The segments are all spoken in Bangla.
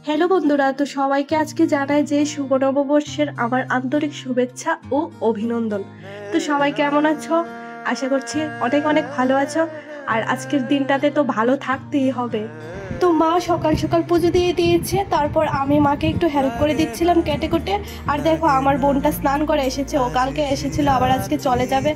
হ্যালো বন্ধুরা, তো সবাইকে আজকে জানাই যে শুভ নববর্ষের আমার আন্তরিক শুভেচ্ছা ও অভিনন্দন। তো সবাই কেমন আছো? আশা করছি অনেক অনেক ভালো আছো। আর আজকের দিনটাতে তো ভালো থাকতেই হবে। তো মা সকাল সকাল পুজো দিয়ে দিয়েছে, তারপর আমি মাকে একটু হেল্প করে দিচ্ছিলাম কেটে কুটে। আর দেখো আমার বোনটা স্নান করে এসেছে, ও কালকে এসেছিল আবার আজকে চলে যাবে।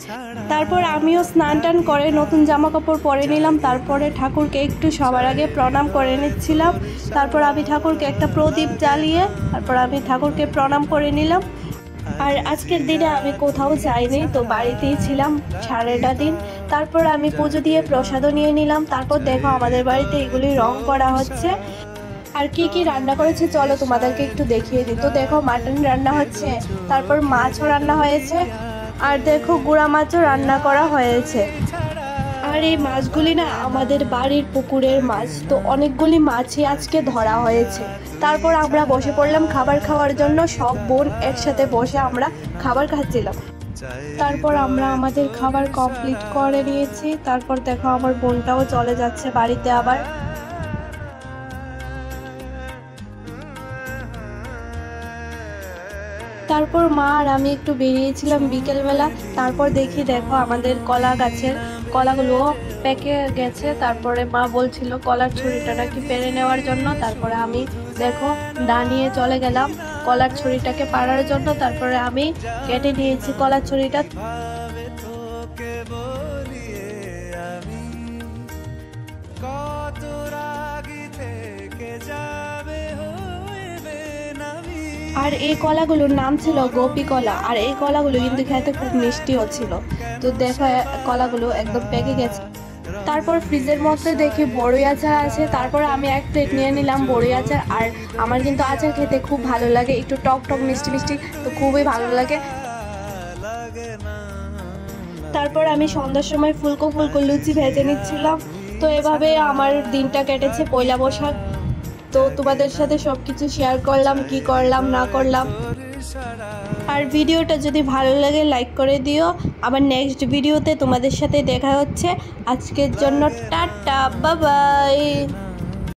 তারপর আমিও স্নান টান করে নতুন জামা কাপড় পরে নিলাম, তারপরে ঠাকুরকে একটু সবার আগে প্রণাম করে নিচ্ছিলাম। তারপর আমি ঠাকুরকে একটা প্রদীপ জ্বালিয়ে তারপর আমি ঠাকুরকে প্রণাম করে নিলাম। আর আজকের দিনে আমি কোথাও যাইনি, তো বাড়িতেই ছিলাম সারাটা দিন। তারপর আমি পুজো দিয়ে প্রসাদও নিয়ে নিলাম। তারপর দেখো আমাদের বাড়িতে এগুলি রং করা হচ্ছে। আর কি কি রান্না করেছে চলো তোমাদেরকে একটু দেখিয়ে দিই। তো দেখো মাটন রান্না হচ্ছে, তারপর মাছও রান্না হয়েছে, আর দেখো গুঁড়া মাছও রান্না করা হয়েছে। আর এই মাছগুলি না আমাদের বাড়ির পুকুরের মাছ, তো অনেকগুলি মাছই আজকে ধরা হয়েছে। তারপর আমরা বসে পড়লাম খাবার খাওয়ার জন্য, সব বোন একসাথে বসে আমরা খাবার খাচ্ছিলাম। তারপর আমরা আমাদের খাবার কমপ্লিট করে নিয়েছি। তারপর দেখো আমার বোনটাও চলে যাচ্ছে বাড়িতে আবার। তারপর মা আর আমি একটু বেরিয়েছিলাম বিকেলবেলা। তারপর দেখো আমাদের কলা গাছের কলাগুলো পেকে গেছে। তারপরে মা বলছিল কলার ছুরিটা নাকি পেরে নেওয়ার জন্য। তারপরে আমি দেখো দাঁড়িয়ে চলে গেলাম কলার ছুরিটাকে পাড়ার জন্য। তারপরে আমি কেটে নিয়েছি কলার ছুরিটা। আর এই কলাগুলোর নাম ছিল গোপী কলা। আর এই কলাগুলো কিন্তু খেতে খুব মিষ্টিও ছিল। তো দেখো কলাগুলো একদম পেকে গেছে। তারপর ফ্রিজের মধ্যে দেখি বড়ই আচার আছে। তারপর আমি এক প্লেট নিয়ে নিলাম বড়ই আচার। আর আমার কিন্তু আচার খেতে খুব ভালো লাগে, একটু টক টক মিষ্টি মিষ্টি, তো খুবই ভালো লাগে। তারপর আমি সন্ধ্যার সময় ফুলকো ফুলকো লুচি ভেজে নিচ্ছিলাম। তো এভাবে আমার দিনটা কেটেছে পয়লা বৈশাখ। তো তোমাদের সাথে সবকিছু শেয়ার করলাম, কি করলাম না করলাম। আর ভিডিওটা যদি ভালো লাগে লাইক করে দিও। আবার নেক্সট ভিডিওতে তোমাদের সাথে দেখা হচ্ছে। আজকের জন্য টাটা, বাই বাই।